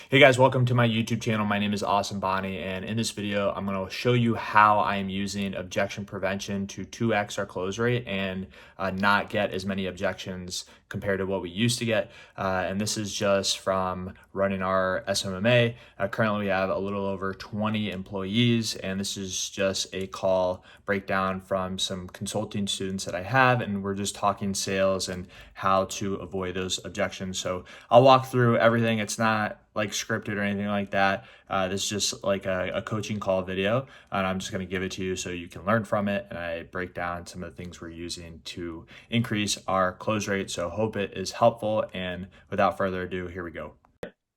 Hey guys, welcome to my YouTube channel. My name is Awesome Bonnie, and in this video, I'm going to show you how I am using objection prevention to 2x our close rate and not get as many objections compared to what we used to get. And this is just from running our SMMA. Currently, we have a little over 20 employees, and this is just a call breakdown from some consulting students that I have, and we're just talking sales and how to avoid those objections. So I'll walk through everything. It's not like scripted or anything like that. This is just like a coaching call video, and I'm just going to give it to you so you can learn from it. And I break down some of the things we're using to increase our close rate. So hope it is helpful. And without further ado, here we go.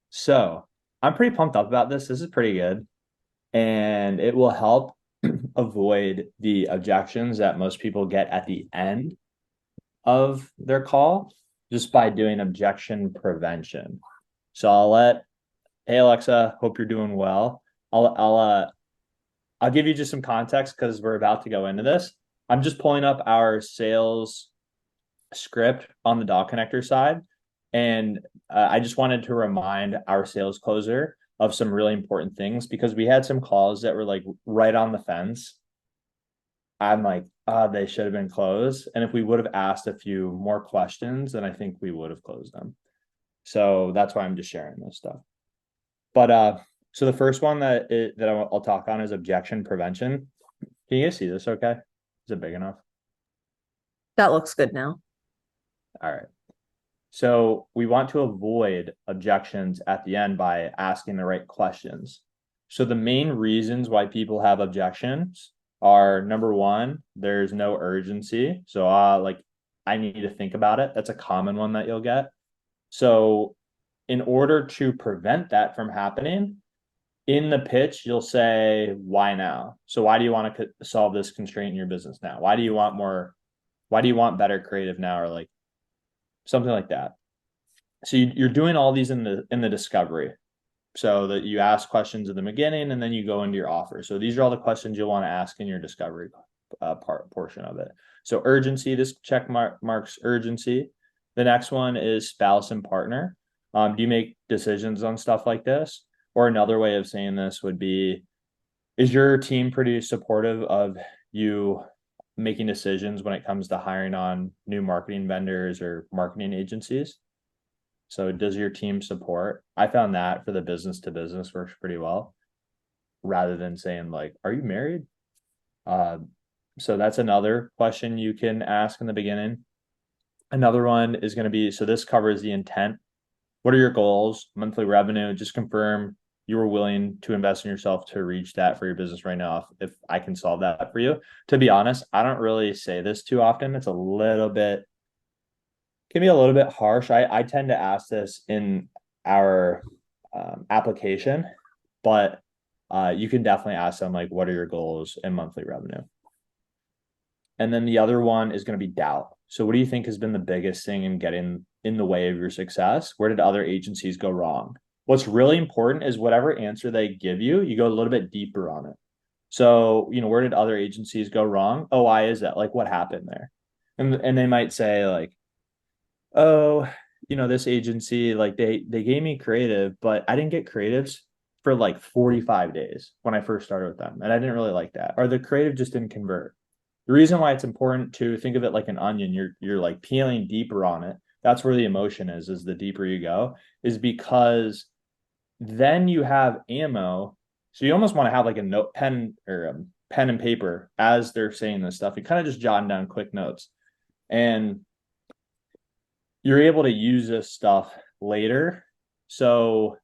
So I'm pretty pumped up about this. This is pretty good. And it will help avoid the objections that most people get at the end of their call just by doing objection prevention. So hey Alexa, hope you're doing well. I'll give you just some context because we're about to go into this. I'm just pulling up our sales script on the dot connector side. And I just wanted to remind our sales closer of some really important things because we had some calls that were like right on the fence. I'm like, they should have been closed. And if we would have asked a few more questions, then I think we would have closed them. So that's why I'm just sharing this stuff. But so the first one that I'll talk on is objection prevention. Can you guys see this okay? Is it big enough? That looks good now. All right. So we want to avoid objections at the end by asking the right questions. So the main reasons why people have objections are number one, there's no urgency. So like I need to think about it. That's a common one that you'll get. So in order to prevent that from happening, in the pitch, you'll say, why now? So why do you want to solve this constraint in your business now? Why do you want better creative now? Or like something like that. So you're doing all these in the discovery, so that you ask questions in the beginning and then you go into your offer. So these are all the questions you'll want to ask in your discovery portion of it. So urgency, this marks urgency. The next one is spouse and partner. Do you make decisions on stuff like this? Or another way of saying this would be, is your team pretty supportive of you making decisions when it comes to hiring on new marketing vendors or marketing agencies? So does your team support? I found that for the business to business works pretty well, rather than saying like, are you married? So that's another question you can ask in the beginning. Another one is going to be, so this covers the intent. What are your goals? Monthly revenue? Just confirm you were willing to invest in yourself to reach that for your business right now. If I can solve that for you. To be honest, I don't really say this too often. It's can be a little bit harsh. I tend to ask this in our application, but you can definitely ask them like, what are your goals and monthly revenue? And then the other one is going to be doubt. So what do you think has been the biggest thing in getting in the way of your success? Where did other agencies go wrong? What's really important is whatever answer they give you, you go a little bit deeper on it. So, where did other agencies go wrong? Oh, why is that? Like what happened there? And they might say like, oh, this agency, like they gave me creative, but I didn't get creatives for like 45 days when I first started with them. And I didn't really like that. Or the creative just didn't convert. The reason why it's important to think of it like an onion, you're like peeling deeper on it. That's where the emotion is the deeper you go, is because then you have ammo. So you almost want to have like a note pen or a pen and paper as they're saying this stuff. You kind of just jotting down quick notes. And you're able to use this stuff later. So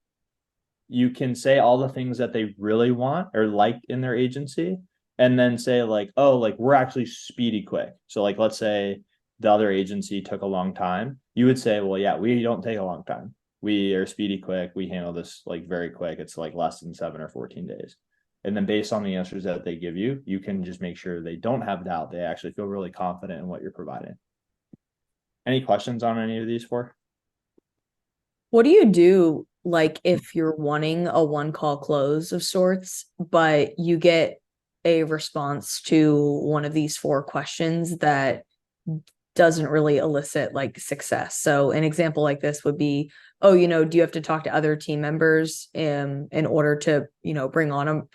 you can say all the things that they really want or like in their agency, and then say like, oh, like we're actually speedy quick. So like, let's say the other agency took a long time. You would say, well, yeah, we don't take a long time. We are speedy quick. We handle this like very quick. It's like less than 7 or 14 days. And then based on the answers that they give you, you can just make sure they don't have doubt. They actually feel really confident in what you're providing. Any questions on any of these four? What do you do like if you're wanting a one call close of sorts, but you get a response to one of these four questions that doesn't really elicit like success. So an example like this would be, oh, do you have to talk to other team members in order to, bring on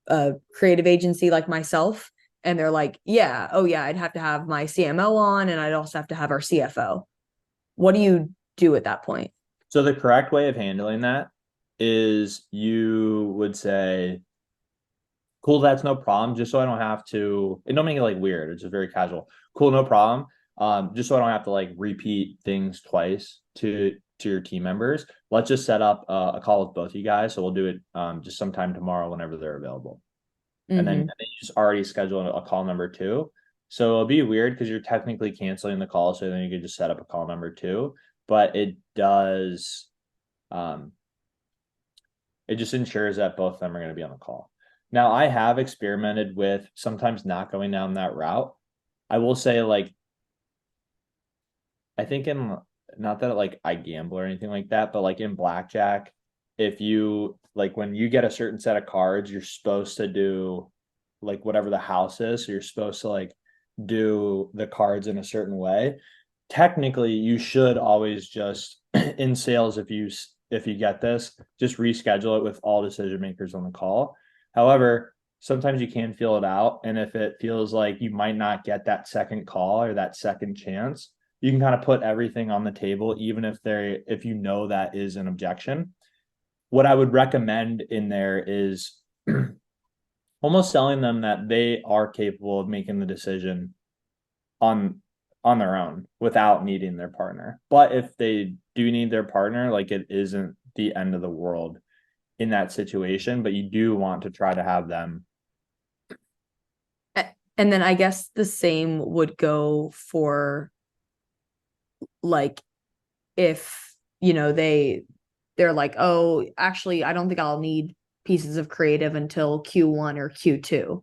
a creative agency like myself? And they're like, yeah, oh yeah, I'd have to have my CMO on, and I'd also have to have our CFO. What do you do at that point? So the correct way of handling that is you would say, cool, that's no problem. Just so I don't have to, and don't make it like weird. It's just very casual. Cool, no problem. Just so I don't have to like repeat things twice to your team members. Let's just set up a call with both you guys. So we'll do it just sometime tomorrow whenever they're available. And then you just already schedule a call number two. So it'll be weird because you're technically canceling the call. So then you could just set up a call number two. But it does, it just ensures that both of them are going to be on the call. Now, I have experimented with sometimes not going down that route. I will say, like, I think in, not that like I gamble or anything like that, but like in blackjack, if you like when you get a certain set of cards, you're supposed to do like whatever the house is. So you're supposed to like do the cards in a certain way. Technically, you should always just in sales, if you get this, just reschedule it with all decision makers on the call. However, sometimes you can feel it out. And if it feels like you might not get that second call or that second chance, you can kind of put everything on the table, even if you know that is an objection. What I would recommend in there is almost telling them that they are capable of making the decision on their own without needing their partner. But if they do need their partner, like it isn't the end of the world in that situation, but you do want to try to have them. And then I guess the same would go for like if, they're like, oh, actually, I don't think I'll need pieces of creative until Q1 or Q2.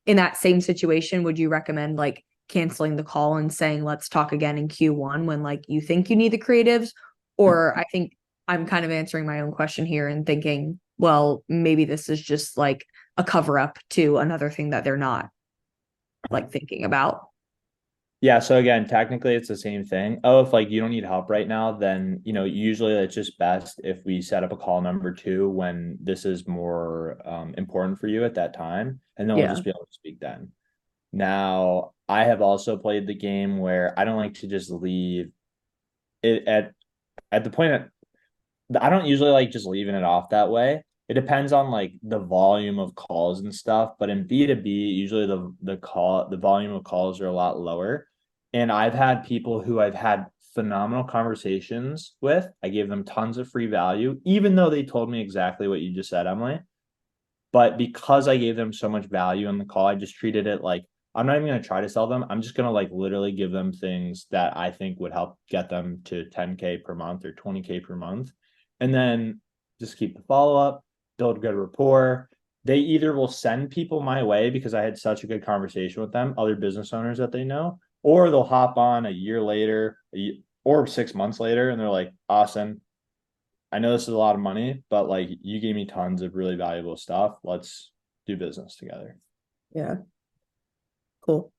In that same situation, would you recommend like canceling the call and saying, let's talk again in Q1 when like you think you need the creatives? Or I think I'm kind of answering my own question here and thinking, well, maybe this is just like a cover up to another thing that they're not like thinking about. Yeah, so again, technically it's the same thing. Oh, if like you don't need help right now, then usually it's just best if we set up a call number two when this is more important for you at that time, and then we'll just be able to speak then. Now, I have also played the game where I don't like to just leave it at the point that I don't usually like just leaving it off that way. It depends on like the volume of calls and stuff, but in B2B, usually the volume of calls are a lot lower. And I've had people who I've had phenomenal conversations with. I gave them tons of free value, even though they told me exactly what you just said, Emily. But because I gave them so much value in the call, I just treated it like I'm not even going to try to sell them. I'm just going to like literally give them things that I think would help get them to 10K per month or 20K per month. And then just keep the follow up, build good rapport. They either will send people my way because I had such a good conversation with them, other business owners that they know, or they'll hop on a year later or 6 months later and they're like, Austin, I know this is a lot of money, but like you gave me tons of really valuable stuff. Let's do business together. Yeah. Cool.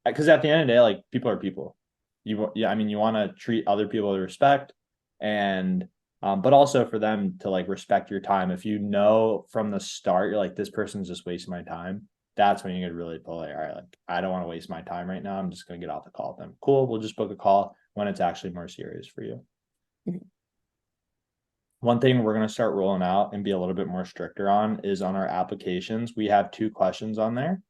Because at the end of the day, like people are people. You want to treat other people with respect, and but also for them to like respect your time. If you know from the start, you're like, this person's just wasting my time. That's when you could really pull it. All right, like I don't want to waste my time right now. I'm just gonna get off the call with them. Cool. We'll just book a call when it's actually more serious for you. Mhm. One thing we're going to start rolling out and be a little bit more stricter on is on our applications. We have 2 questions on there.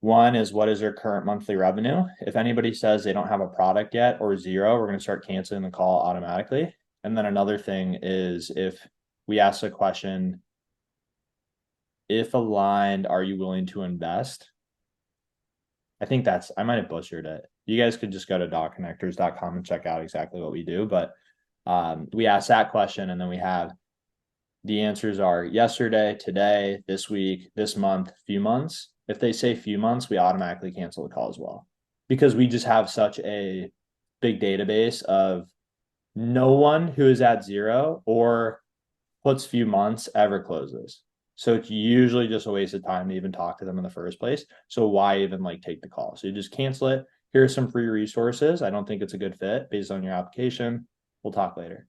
One is, what is their current monthly revenue? If anybody says they don't have a product yet or 0, we're going to start canceling the call automatically. And then another thing is if we ask the question, if aligned, are you willing to invest? I might have butchered it. You guys could just go to dotconnectors.com and check out exactly what we do. But we ask that question, and then we have the answers are yesterday, today, this week, this month, few months. If they say few months, we automatically cancel the call as well, because we just have such a big database of no one who is at 0 or puts few months ever closes. So it's usually just a waste of time to even talk to them in the first place. So why even like take the call? So you just cancel it, Here's some free resources. I don't think it's a good fit based on your application. We'll talk later.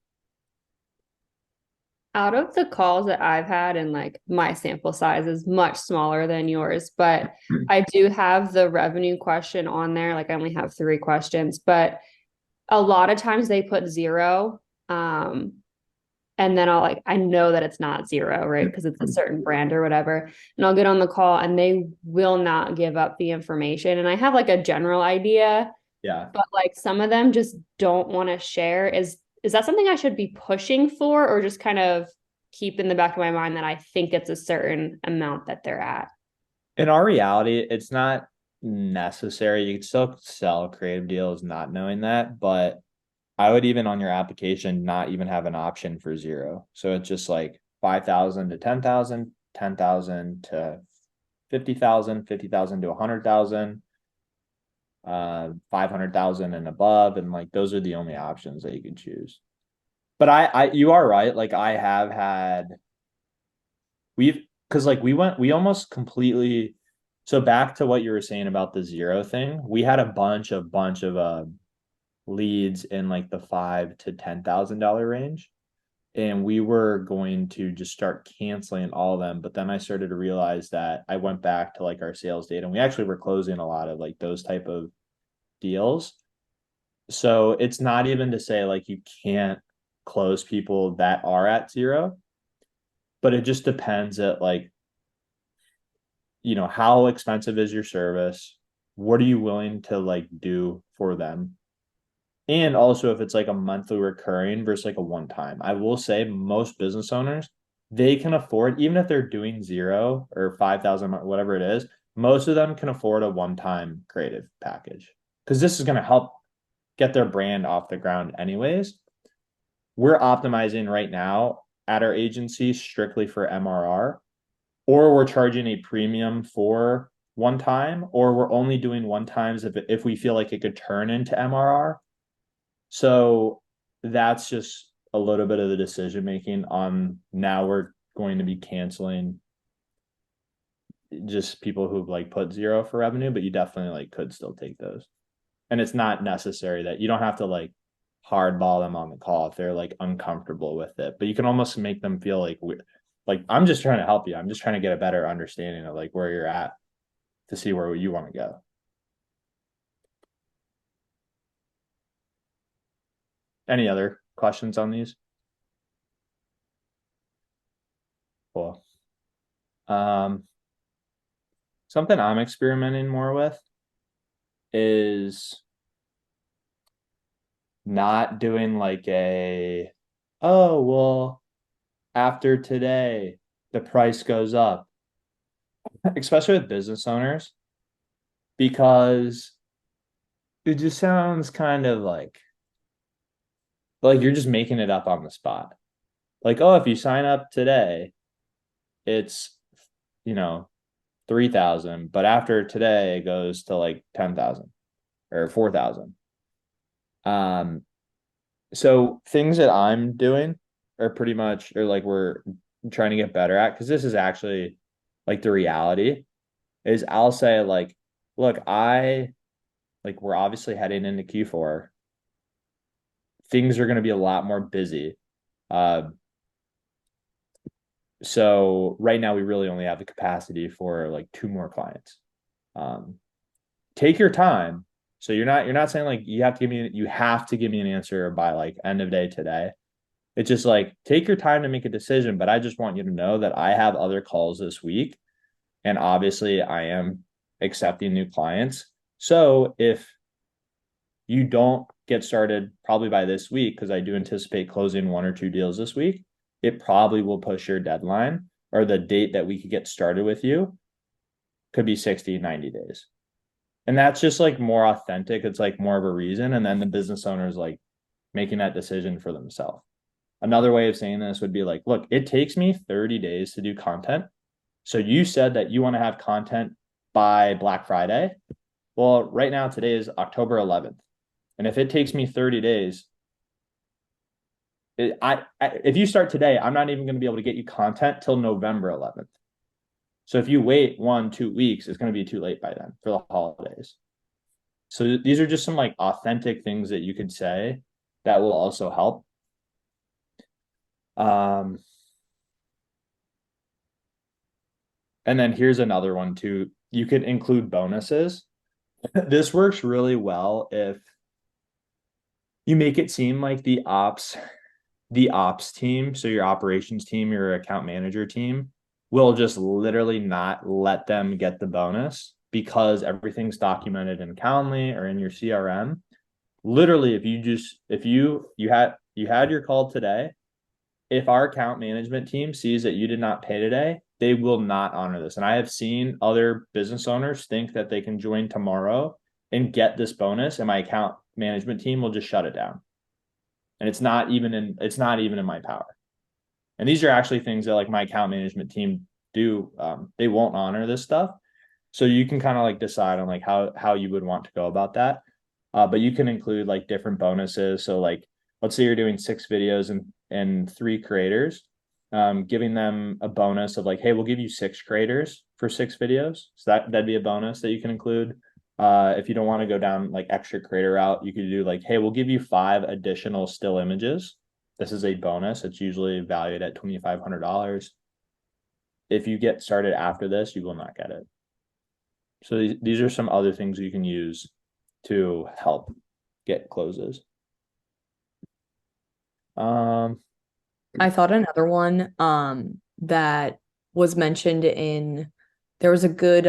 Out of the calls that I've had, and like my sample size is much smaller than yours, but I do have the revenue question on there. Like I only have 3 questions, but a lot of times they put 0. And then I know that it's not 0, right? Because it's a certain brand or whatever. And I'll get on the call and they will not give up the information. And I have like a general idea, Yeah. but like some of them just don't want to share. Is that something I should be pushing for, or just kind of keep in the back of my mind that I think it's a certain amount that they're at? In our reality, it's not necessary. You can still sell creative deals not knowing that, but I would even on your application not even have an option for 0. So it's just like 5,000 to 10,000, 10,000 to 50,000, 50,000 to 100,000, 500,000 and above. And like, those are the only options that you can choose. But you are right. Like I have had, cause like we almost completely, so back to what you were saying about the 0 thing, we had a bunch of leads in like the $5,000 to $10,000 range. And we were going to just start canceling all of them. But then I started to realize that I went back to like our sales data, and we actually were closing a lot of like those type of deals. So it's not even to say like you can't close people that are at 0, but it just depends at like, how expensive is your service? What are you willing to like do for them? And also if it's like a monthly recurring versus like a one time. I will say most business owners, they can afford, even if they're doing 0 or 5,000, whatever it is, most of them can afford a one-time creative package because this is going to help get their brand off the ground anyways. We're optimizing right now at our agency strictly for MRR, or we're charging a premium for one time, or we're only doing one times if we feel like it could turn into MRR. So that's just a little bit of the decision making on now we're going to be canceling just people who've like put 0 for revenue, but you definitely like could still take those. And it's not necessary that you don't have to like hardball them on the call if they're like uncomfortable with it, but you can almost make them feel like I'm just trying to help you. I'm just trying to get a better understanding of like where you're at to see where you want to go. Any other questions on these? Cool. Something I'm experimenting more with is not doing like oh, well, after today, the price goes up, especially with business owners, because it just sounds kind of like you're just making it up on the spot. Like, oh, if you sign up today, it's, 3,000, but after today it goes to like 10,000 or 4,000. So things that I'm doing are pretty much, or like we're trying to get better at, because this is actually like the reality is I'll say like, look, we're obviously heading into Q4. Things are going to be a lot more busy. So right now we really only have the capacity for like 2 more clients. Take your time. So you're not saying like you have to give me an answer by like end of day today. It's just like take your time to make a decision, but I just want you to know that I have other calls this week, and obviously I am accepting new clients. So if you don't get started probably by this week, because I do anticipate closing 1 or 2 deals this week, it probably will push your deadline, or the date that we could get started with you could be 60, 90 days. And that's just like more authentic. It's like more of a reason. And then the business owner is like making that decision for themselves. Another way of saying this would be like, look, it takes me 30 days to do content. So you said that you want to have content by Black Friday. Well, right now, today is October 11th. And if it takes me 30 days, if you start today, I'm not even going to be able to get you content till November 11th. So if you wait 1-2 weeks, it's going to be too late by then for the holidays. So these are just some like authentic things that you could say that will also help. And then here's another one too. You could include bonuses. This works really well if you make it seem like the ops team, so your operations team, your account manager team, will just literally not let them get the bonus because everything's documented in Calendly or in your CRM. Literally, if you had your call today, if our account management team sees that you did not pay today, they will not honor this. And I have seen other business owners think that they can join tomorrow and get this bonus, and my account management team will just shut it down. And it's not even in my power. And these are actually things that like my account management team do. They won't honor this stuff. So you can kind of like decide on like how you would want to go about that. But you can include like different bonuses. So like, let's say you're doing 6 videos and 3 creators, giving them a bonus of like, hey, we'll give you 6 creators for 6 videos. So that'd be a bonus that you can include. If you don't want to go down like extra creator route, you could do like, hey, we'll give you 5 additional still images. This is a bonus. It's usually valued at $2,500. If you get started after this, you will not get it. So these are some other things you can use to help get closes. I thought another one that was mentioned in there was a good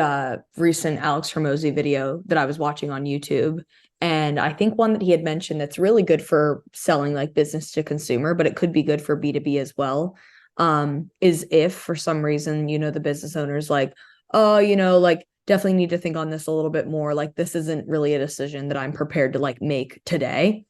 recent Alex Hormozy video that I was watching on YouTube. And I think one that he had mentioned that's really good for selling like business to consumer, but it could be good for B2B as well. Is if for some reason, the business owner's like, oh, like definitely need to think on this a little bit more. Like this isn't really a decision that I'm prepared to like make today.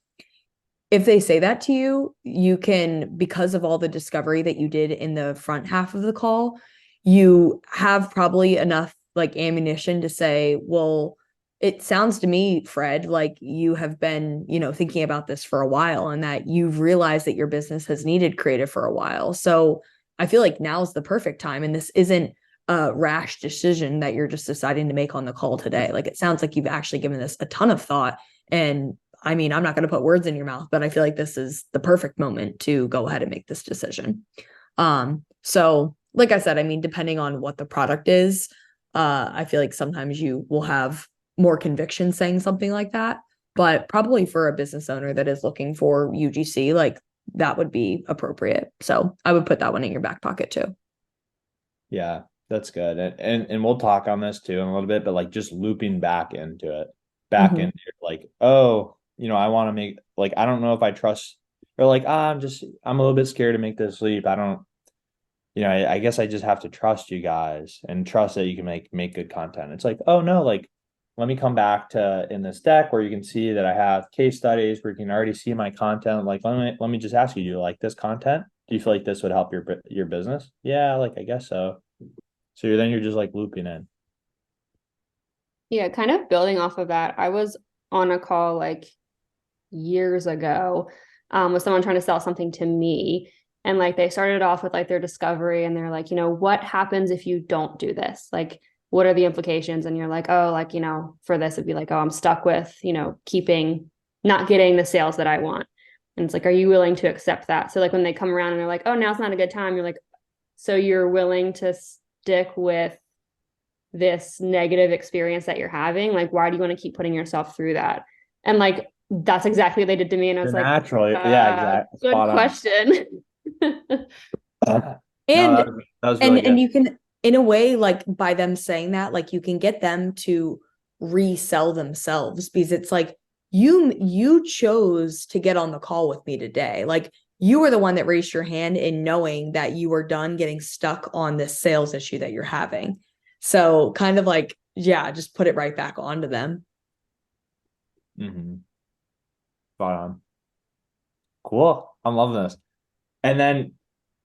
If they say that to you, you can, because of all the discovery that you did in the front half of the call, you have probably enough like ammunition to say, well, it sounds to me, Fred, like you have been, thinking about this for a while and that you've realized that your business has needed creative for a while. So I feel like now's the perfect time. And this isn't a rash decision that you're just deciding to make on the call today. Like it sounds like you've actually given this a ton of thought. And I mean, I'm not going to put words in your mouth, but I feel like this is the perfect moment to go ahead and make this decision. So like I said, I mean, depending on what the product is, I feel like sometimes you will have more conviction saying something like that, but probably for a business owner that is looking for UGC, like that would be appropriate. So I would put that one in your back pocket too. Yeah, that's good. And we'll talk on this too in a little bit, but like just looping back into it, into like, oh, I want to make like, I don't know if I trust or like, I'm a little bit scared to make this leap. I don't, I guess I just have to trust you guys and trust that you can make good content. It's like, oh no, like, let me come back to in this deck where you can see that I have case studies where you can already see my content. Like, let me just ask you, do you like this content? Do you feel like this would help your business? Yeah, like, I guess so. So you're just like looping in. Yeah, kind of building off of that. I was on a call like years ago with someone trying to sell something to me. And like they started off with like their discovery and they're like, what happens if you don't do this? Like, what are the implications? And you're like, oh, like, for this, it'd be like, oh, I'm stuck with, not getting the sales that I want. And it's like, are you willing to accept that? So like when they come around and they're like, oh, now's not a good time. You're like, so you're willing to stick with this negative experience that you're having? Like, why do you want to keep putting yourself through that? And like, that's exactly what they did to me. And I was like, naturally, yeah, exactly. Good question. And that was really good. and you can, in a way, like by them saying that, like you can get them to resell themselves because it's like you chose to get on the call with me today. Like you were the one that raised your hand in knowing that you were done getting stuck on this sales issue that you're having. So kind of like, yeah, just put it right back onto them. Spot on. Cool. I'm loving this. And then,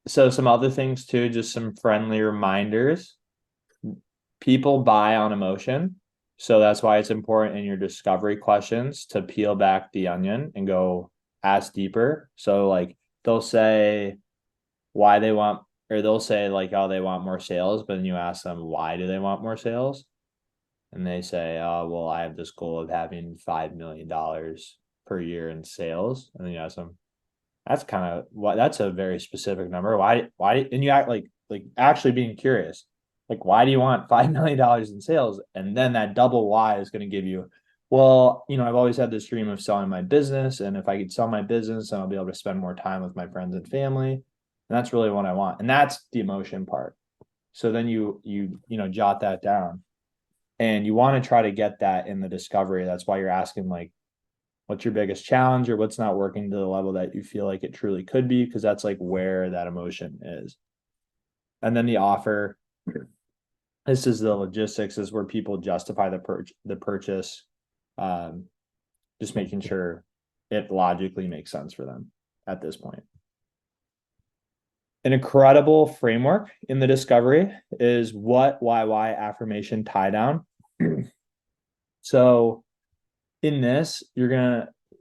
so some other things too, just some friendly reminders. People buy on emotion. So that's why it's important in your discovery questions to peel back the onion and go ask deeper. So like they'll say why they want, or they'll say like, oh, they want more sales, but then you ask them, why do they want more sales? and they say, oh, well, I have this goal of having $5 million per year in sales. And then you ask them, that's kind of what, that's a very specific number. Why, and you act like actually being curious, like, why do you want $5 million in sales? And then that double why is going to give you, well, I've always had this dream of selling my business. And if I could sell my business, then I'll be able to spend more time with my friends and family. And that's really what I want. And that's the emotion part. So then you jot that down, and you want to try to get that in the discovery. That's why you're asking, like, what's your biggest challenge, or what's not working to the level that you feel like it truly could be, because that's like where that emotion is. And then the offer, this is the logistics, is where people justify the purchase, just making sure it logically makes sense for them at this point. An incredible framework in the discovery is what, why, affirmation, tie down. So in this,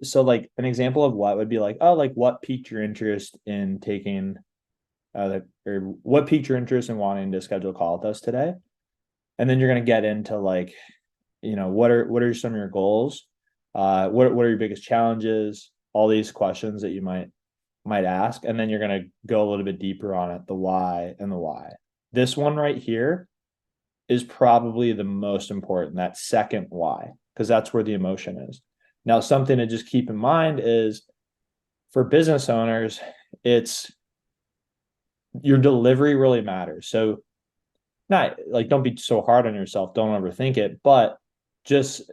so like an example of what would be like, oh, like what piqued your interest in taking, or what piqued your interest in wanting to schedule a call with us today? And then you're going to get into like, what are some of your goals? What are your biggest challenges? All these questions that you might ask. And then you're going to go a little bit deeper on it, the why and the why. This one right here is probably the most important, that second why, because that's where the emotion is. Now, something to just keep in mind is, for business owners, it's your delivery really matters. So not like, don't be so hard on yourself, don't overthink it, but just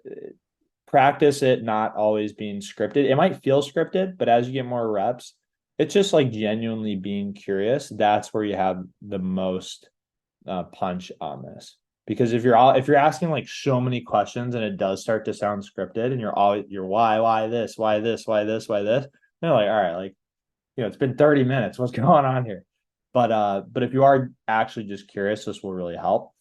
practice it not always being scripted. It might feel scripted, but as you get more reps, it's just like genuinely being curious. That's where you have the most punch on this. Because if you're asking like so many questions and it does start to sound scripted, and you're why this, why this, why this, why this, you're like, all right, like, it's been 30 minutes. What's going on here? But if you are actually just curious, this will really help.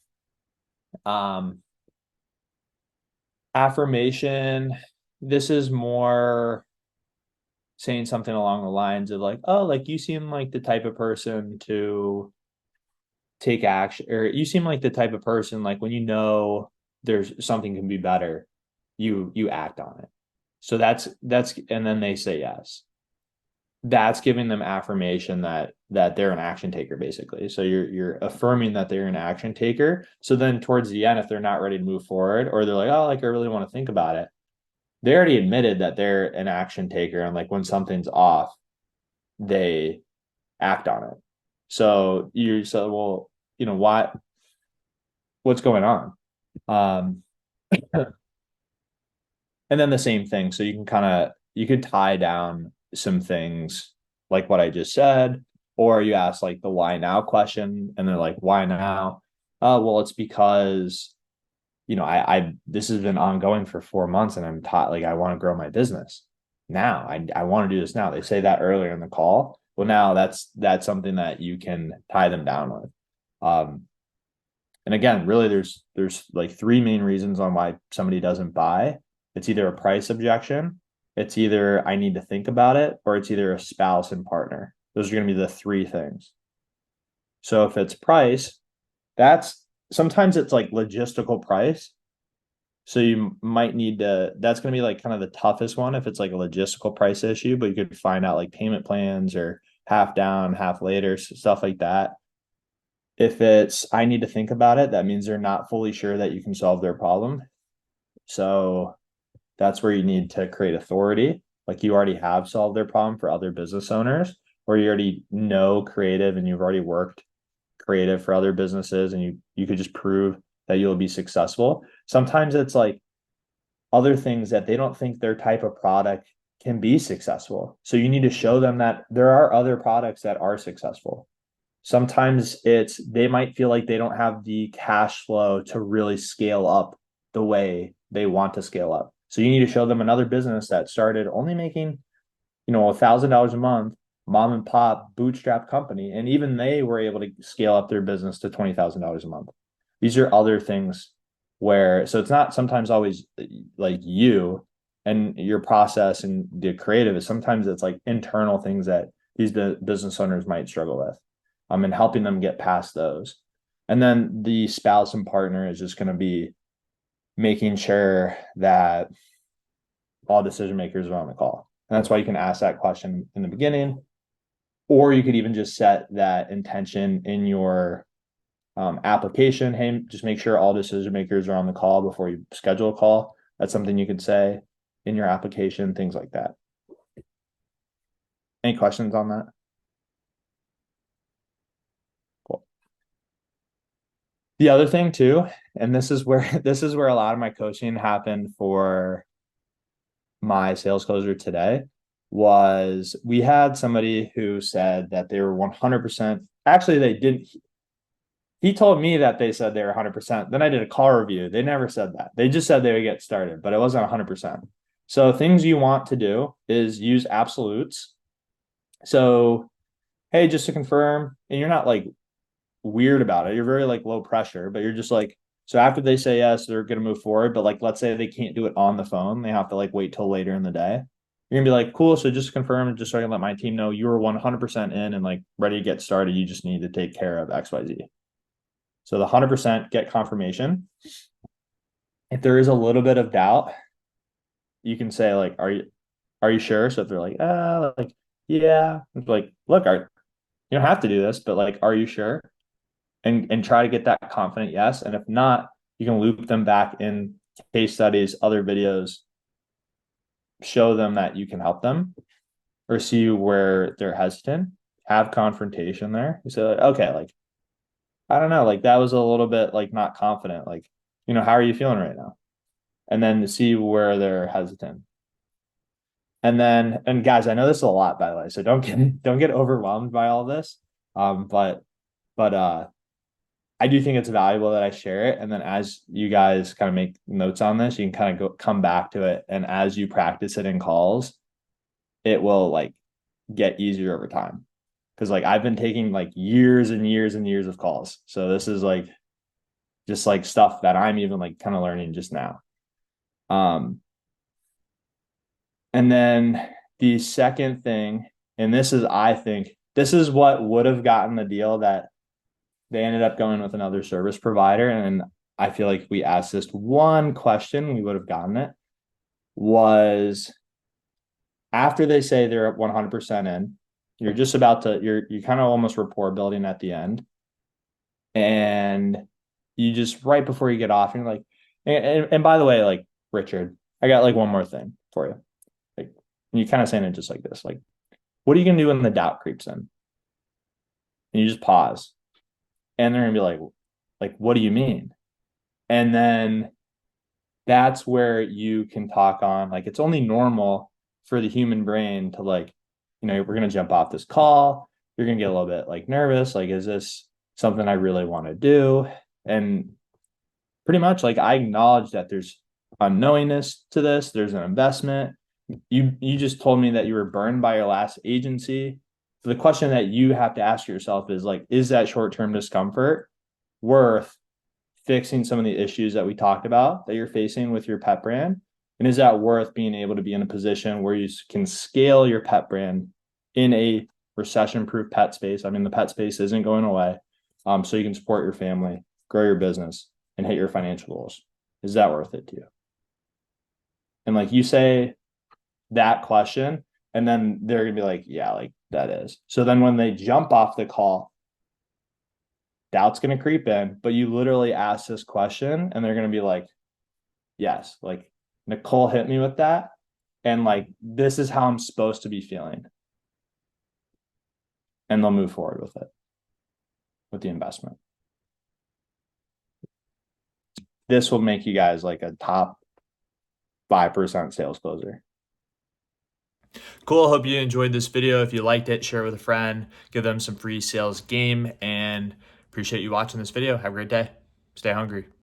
Affirmation, this is more saying something along the lines of like, oh, like, you seem like the type of person to take action, or you seem like the type of person, like, when there's something can be better, you act on it. So that's and then they say yes. That's giving them affirmation that they're an action taker, basically. So you're affirming that they're an action taker. So then towards the end, if they're not ready to move forward, or they're like, oh, like, I really want to think about it, they already admitted that they're an action taker. And like, when something's off, they act on it. So you said, well, what's going on? And then the same thing. So you could tie down some things like what I just said, or you ask like the why now question, and they're like, why now? Well, it's because, this has been ongoing for 4 months, and I'm taught, like, I want to grow my business now. I want to do this now. They say that earlier in the call. Well, now that's something that you can tie them down with. And again, really, there's like 3 main reasons on why somebody doesn't buy. It's either a price objection, it's either I need to think about it, or it's either a spouse and partner. Those are going to be the 3 things. So if it's price, sometimes it's like logistical price. So you might need that's going to be like kind of the toughest one if it's like a logistical price issue, but you could find out like payment plans, or half down, half later, stuff like that. If it's I need to think about it, that means they're not fully sure that you can solve their problem. So that's where you need to create authority. Like, you already have solved their problem for other business owners, or you already know creative and you've already worked creative for other businesses, and you could just prove that you'll be successful. Sometimes it's like other things that they don't think their type of product can be successful. So you need to show them that there are other products that are successful. Sometimes they might feel like they don't have the cash flow to really scale up the way they want to scale up. So you need to show them another business that started only making, $1,000 a month, mom and pop bootstrap company, and even they were able to scale up their business to $20,000 a month. These are other things so it's not sometimes always like you and your process and the creative, is sometimes it's like internal things that these business owners might struggle with, and helping them get past those. And then the spouse and partner is just going to be making sure that all decision makers are on the call. And that's why you can ask that question in the beginning, or you could even just set that intention in your application. Hey, just make sure all decision makers are on the call before you schedule a call. That's something you could say in your application, things like that. Any questions on that? Cool. The other thing too, and this is where a lot of my coaching happened for my sales closer today, was we had somebody who said that they were 100%. Actually, they didn't. He told me that they said they were 100%. Then I did a call review. They never said that. They just said they would get started, but it wasn't 100%. So things you want to do is use absolutes. So, hey, just to confirm, and you're not like weird about it. You're very like low pressure, but you're just like, so after they say yes, they're going to move forward. But like, let's say they can't do it on the phone. They have to like wait till later in the day. You're gonna be like, cool. So just confirm, just so I can let my team know you were 100% in and like ready to get started. You just need to take care of XYZ. So the 100% get confirmation. If there is a little bit of doubt, you can say like, are you sure? So if they're like, yeah, it's like, look, you don't have to do this, but like, are you sure? And try to get that confident yes. And if not, you can loop them back in case studies, other videos, show them that you can help them, or see where they're hesitant, have confrontation there. You say like, okay, like, I don't know, like that was a little bit like not confident. Like, how are you feeling right now? And then see where they're hesitant. And guys, I know this is a lot, by the way, so don't get overwhelmed by all this. But I do think it's valuable that I share it. And then as you guys kind of make notes on this, you can kind of come back to it. And as you practice it in calls, it will like get easier over time. Cause like I've been taking like years and years and years of calls. So this is like just like stuff that I'm even like kind of learning just now. And then the second thing, and I think this is what would have gotten the deal that they ended up going with another service provider. And I feel like if we asked this one question, we would have gotten it, was after they say they're at 100% in, you're just about to, you kind of almost rapport building at the end. And you just, right before you get off, you're like, and by the way, like, Richard, I got like one more thing for you. Like, you kind of saying it just like this, like, what are you going to do when the doubt creeps in? And you just pause. And they're going to be like, what do you mean? And then that's where you can talk on, like, it's only normal for the human brain to like, we're going to jump off this call. You're going to get a little bit like nervous. Like, is this something I really want to do? And pretty much like I acknowledge that there's unknowingness to this. There's an investment. You just told me that you were burned by your last agency. So the question that you have to ask yourself is like, is that short-term discomfort worth fixing some of the issues that we talked about that you're facing with your pet brand? And is that worth being able to be in a position where you can scale your pet brand in a recession-proof pet space? I mean, the pet space isn't going away. So you can support your family, grow your business, and hit your financial goals. Is that worth it to you? And like you say that question, and then they're gonna be like, yeah, like that is. So then when they jump off the call, doubt's gonna creep in, but you literally ask this question and they're gonna be like, yes, like Nicole hit me with that. And like, this is how I'm supposed to be feeling. And they'll move forward with it, with the investment. This will make you guys like a top 5% sales closer. Cool. Hope you enjoyed this video. If you liked it, share it with a friend, give them some free sales game, and appreciate you watching this video. Have a great day. Stay hungry.